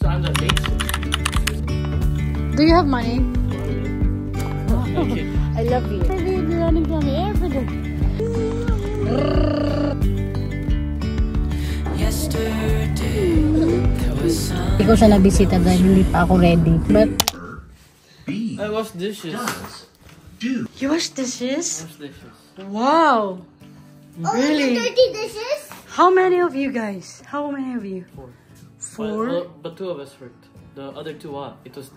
So I'm the late shift. Do you have money? Okay. I love you. You're running from me every day. Hindi ko siya nabisita dahil hindi pa ako ready. But I wash dishes. you wash dishes? Wash dishes. Wow. Really? Dirty dishes? How many of you guys? How many of you? Four? But two of us worked. The other two, it was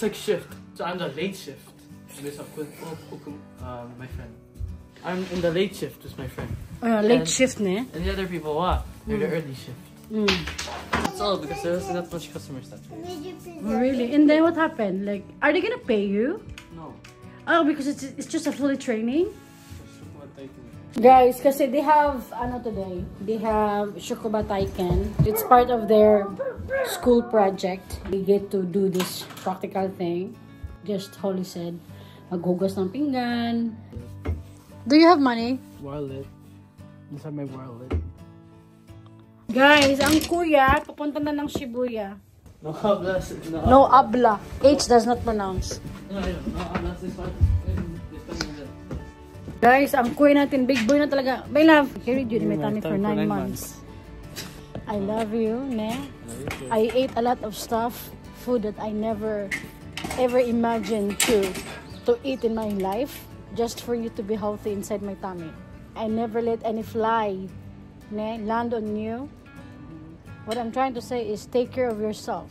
like shift. So I'm the late shift. My friend. I'm in the late shift with my friend. Late shift, ne? And the other people, they're the early shift. That's all because there wasn't that much customers that day. Oh, really? And then what happened? Like, are they gonna pay you? No. Oh, because it's just a fully training? Guys, kasi they have, today? They have Shukuba Taiken. It's part of their school project. They get to do this practical thing. Just Holly said, maghugas ng pinggan. Do you have money? Wallet. Inside my wallet. Guys, ang kuya, papunta na ng Shibuya. No habla. No habla. H does not pronounce. No habla. Guys, ang kuya natin, big boy na talaga. My love, carried you in my tummy for 9 months. I love you, ne? I ate a lot of stuff, food that I never ever imagined to eat in my life, just for you to be healthy inside my tummy. I never let any fly, ne, land on you. What I'm trying to say is take care of yourself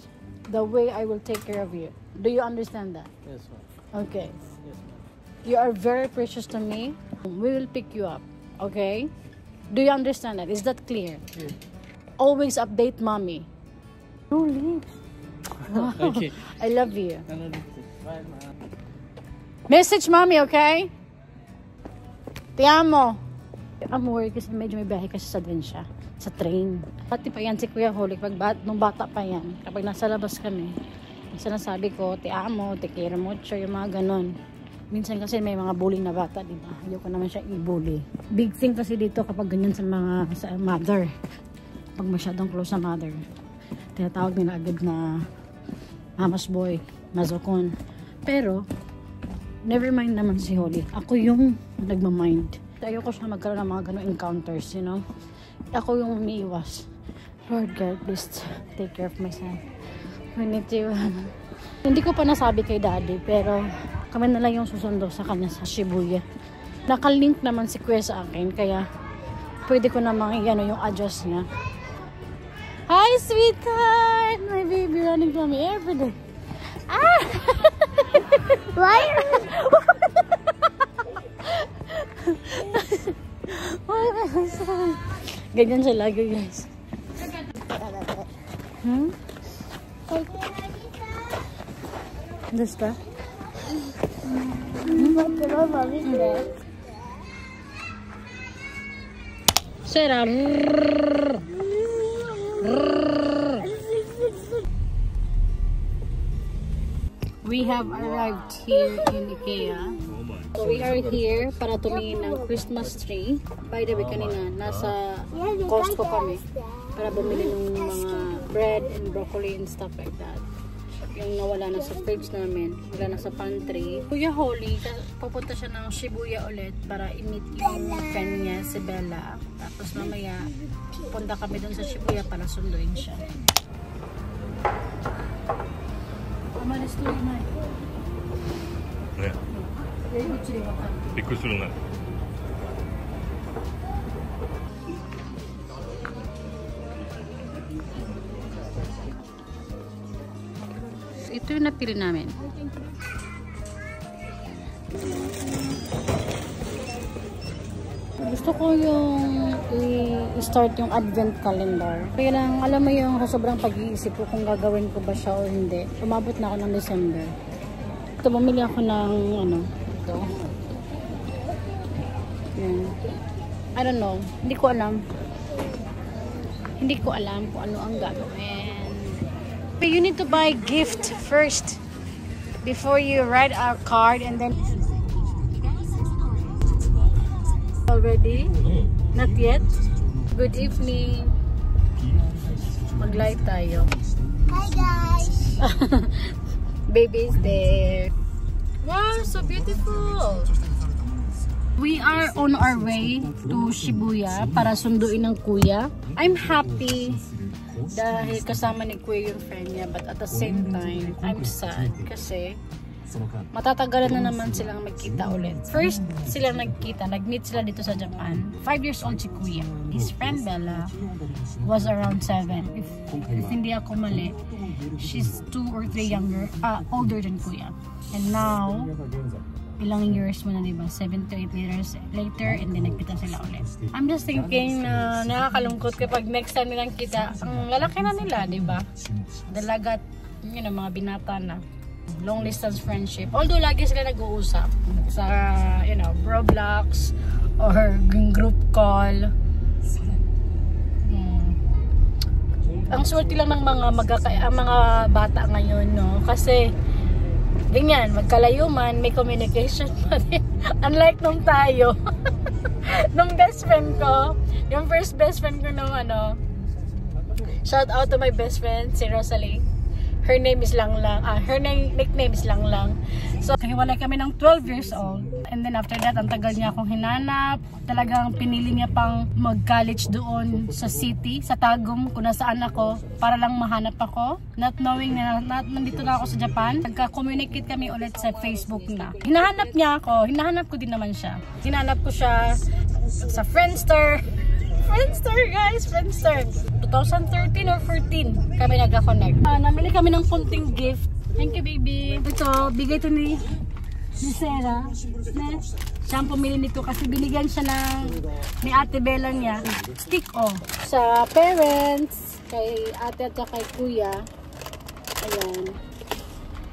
the way I will take care of you. Do you understand that? Yes, ma'am. Okay. Yes, ma'am. You are very precious to me. We will pick you up, okay? Do you understand that? Is that clear? Yeah. Always update mommy. No leave. Okay. I love you. Bye, ma'am. Message mommy, okay? Te amo. I'm worried kasi medyo may biyahe kasi sa din siya. Sa train. Pati pa yan si Kuya Holik. Nung bata pa yan. Kapag nasa labas kami. Minsan nasabi ko, te amo, te quiero mucho, yung mga ganon. Minsan kasi may mga bullying na bata, di ba? Ayoko naman siya i-bully. Big thing kasi dito kapag ganyan sa mother. Pag masyadong close sa mother. Tinatawag nila agad na mama's boy, mazokon. Pero, never mind naman si Holly. Ako yung nagmamind. Ayoko siya magkaroon ng mga ganong encounters, you know? Ako yung umiiwas. Lord God, please take care of my son. We need to... Hindi ko pa nasabi kay daddy, pero kami na lang yung susundo sa kanya sa Shibuya. Nakalink naman si Kuya sa akin, kaya pwede ko namang yung address niya. Hi, sweetheart! My baby running from me every day. Ah! Why? Ganyan siya lagi, guys. Gusto? Sarah. We have arrived here in IKEA. So we are here para tumingin ng Christmas tree. By the way, kanina nasa Costco kami para bumili ng mga bread and broccoli and stuff like that. Yung nawala na sa fridge namin, wala na sa pantry. Kuya Holly, pupunta siya ng Shibuya ulit para i-meet yung friend niya, si Bella. Tapos mamaya, punta kami dun sa Shibuya para sunduin siya. Umalis ko yun ay. Yeah. びっくりするね。Ito yung napili namin. Gusto ko yung i-start yung advent calendar. Kaya lang, alam mo yung sobrang pag-iisip ko kung gagawin ko ba siya o hindi. Umabot na ako ng December. Ito, bumili ako ng ito. Yan. I don't know. Hindi ko alam. Hindi ko alam kung ano ang gagawin. But you need to buy gift first before you write our card and then already? Not yet? Good evening. Mag-live tayo. Baby is there. Wow, so beautiful. We are on our way to Shibuya para sunduin ng kuya. I'm happy dahil kasama ni kuya yung friend niya, but at the same time, I'm sad kasi matatagalan na naman silang magkita ulit. First silang nagkita, nag-meet sila dito sa Japan. 5 years old si kuya. His friend Bella was around 7. If hindi ako mali, she's 2 or 3 older than kuya. And now, ilang years mo na, diba? 7 to 8 years later, and then nagkita sila ulit. I'm just thinking na nakakalungkot kapag next time nilang kita, ang lalaki na nila, diba? Dalagat, mga binata na. Long distance friendship. Although lagi sila nag-uusap sa, Roblox or group call. Ang swerte lang ng mga bata ngayon, no? Kasi ganyan, magkalayo man, may communication pa rin. Unlike nung tayo. Nung best friend ko, yung first best friend ko nung shout out to my best friend, si Rosalie. Her name is Lang Lang. Her nickname is Lang Lang. So, kahiwalay kami ng 12 years old. And then after that, ang tagal niya akong hinanap. Talagang pinili niya pang mag-college doon sa city, sa Tagum, kung nasaan ako, para lang mahanap ako. Not knowing na nandito na ako sa Japan. Nagka-communicate kami ulit sa Facebook na. Hinahanap niya ako. Hinahanap ko din naman siya. Hinahanap ko siya sa Friendster. Friendster, guys! Friendster! 2013 or 14 kami nagka-connect. Namili kami ng kunting gift. Thank you, baby. Ito, bigay ito ni Sarah. Siya ang pumili nito kasi binigyan siya ni Ate Bella niya. Stick-o. Sa parents, kay ate at kay kuya. Ayan.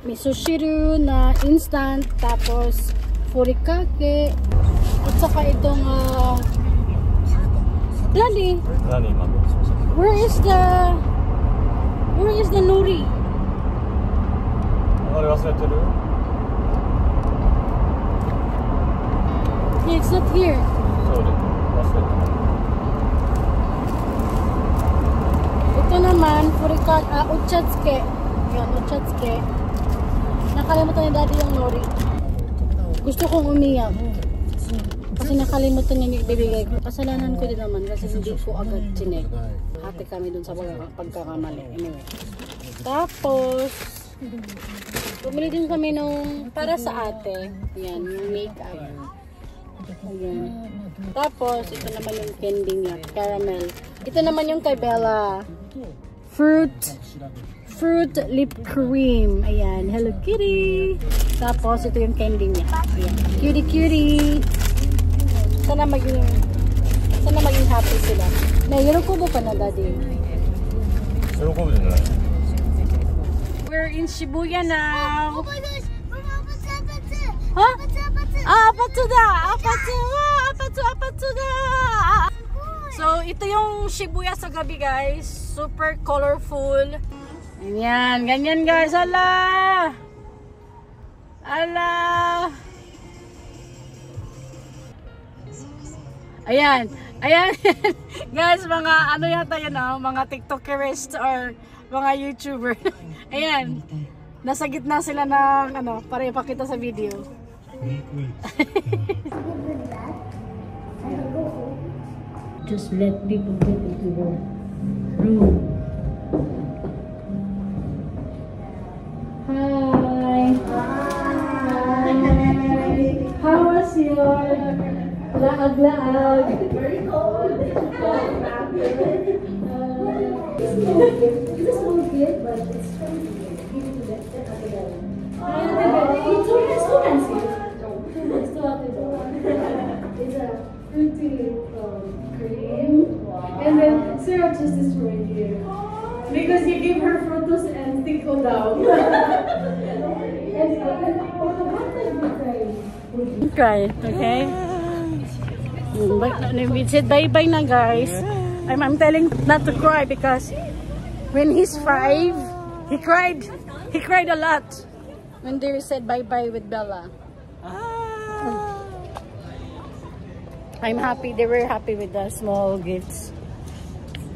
May sushiru na instant. Tapos, furikake. At saka itong Lali, where is the nori? Yeah, it's not here. Ito naman, furikake, uchatsuke. Yan, uchatsuke. Nakalimutan ni daddy yung nori. Gusto kong umiyak. Kasi nakalimutan niya ibibigay ko. Kasalanan ko din naman kasi hindi ko agad chinek. Hati kami dun sa pagkakamali. Anyway. Tapos, bumili din kami nung para sa ate. Yan, yung makeup. Ayan. Tapos, ito naman yung candy niya. Caramel. Ito naman yung kay Bella. Fruit lip cream. Ayan. Hello Kitty. Tapos, ito yung candy niya. Ayan. Cutie cutie. Sana maging happy sila. Nairokubo ka na, daddy. We're in Shibuya now. Oh my gosh! Huh? Apatsuda! So, ito yung Shibuya sa gabi, guys. Super colorful. Ganyan, ganyan guys. Ala! Ayan. Guys, mga ano yata yun, mga TikTokers or mga YouTuber. Ayan. Nasa gitna sila ng para ipakita sa video. Just let people get into the room. Hi. How was your laag? Very cold. This won't get, but it's trying to give it to that it's a fruity cream. And then Sarah just is right here. Because you give her frutos and tickle down. Try, okay? We said bye-bye na, guys. I'm telling not to cry because when he's 5, he cried a lot when they said bye-bye with Bella. I'm happy. They were happy with the small gifts.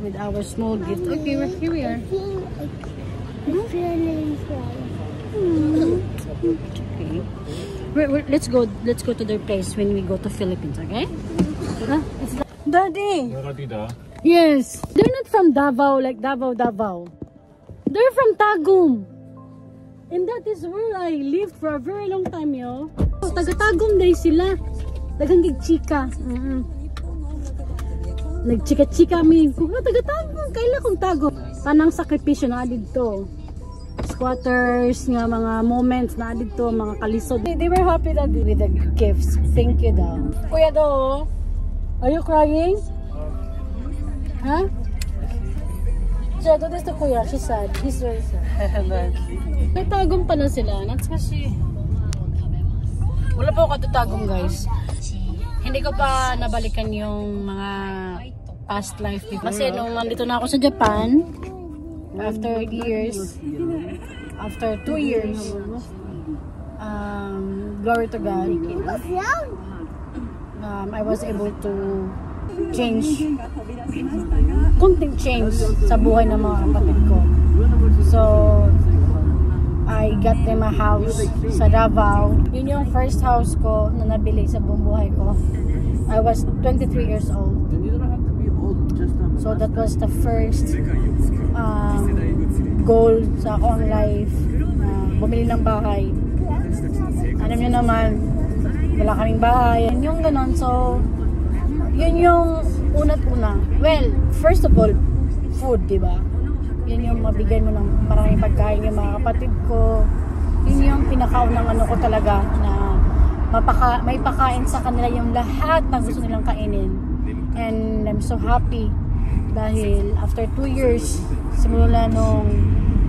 With our small gift. Okay, here we are. I'm feeling Okay. Let's go to their place when we go to Philippines, okay? Daddy! Yes! They're not from Davao, like Davao. They're from Tagum. And that is where I lived for a very long time, yo. Taga-Tagum day sila. Dagang gig-chika. Nagchika-chika mi. Kung taga-Tagum, kailan kong Tagum. Panang sakripisyo na dito. Squatters, nga mga moments na dito, mga kalisod. They were happy that with the gifts. Thank you daw. Kuya daw, are you crying? Huh? Siya, this to Kuya. She's sad. He's very sad. May Tagum pala sila. That's kasi. Wala pa ako katutagum, guys. Hindi ko pa nabalikan yung mga past life before. Kasi nung nandito na ako sa Japan, after 2 years, glory to God, I was able to change, konting change sa buhay ng mga kapatid ko. So, I got them a house sa Davao. Yun yung first house ko na nabili sa buong buhay ko. I was 23 years old. So that was the first goal sa akong life. Bumili ng bahay. Alam niyo naman, wala kaming bahay. Yun yung ganon. So, yun yung una't-una. Well, first of all, food, diba? Yun yung mabigay mo ng maraming pagkain yung mga kapatid ko. Yun yung pinakaunang ano ko talaga na may pakain sa kanila yung lahat na gusto nilang kainin. And I'm so happy dahil after 2 years, simula nung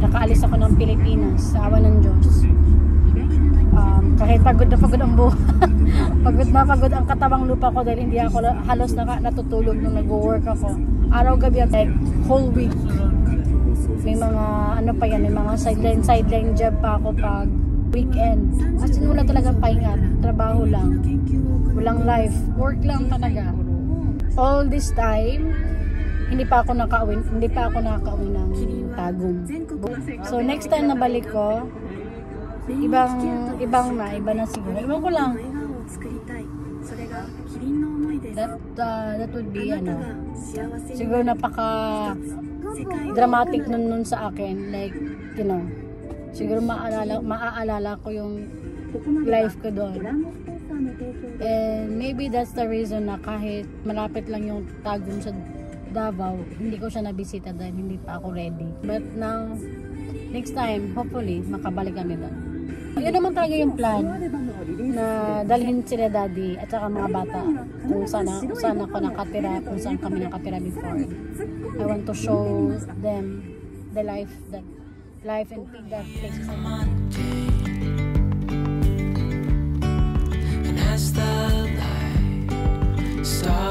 nakaalis ako ng Pilipinas sa awa ng Diyos. Kahit pagod na pagod ang buhay. pagod ang katawang lupa ko dahil hindi ako halos natutulog nung nag-work ako. Araw-gabi at like, whole week. May mga ano pa yan, may mga sideline job pa ako pag weekend. As in, wala talagang pahinga, trabaho lang. Walang life, work lang talaga. All this time, hindi pa ako nakauwi ng Tagum. So next time na balik ko, iba na siguro. Ewan ko lang. That would be siguro napaka dramatic nun sa akin, like, you know, siguro maaalala ko yung life ko doon. And maybe that's the reason na kahit malapit lang yung Tagum sa Davao, hindi ko siya nabisita dahil hindi pa ako ready. But now, next time, hopefully, makabalik kami doon. Yun naman talaga yung plan na dalhin sila daddy at saka mga bata kung saan ako nakatira, kung saan kami nakatira before. I want to show them the life and that places. And as the light starts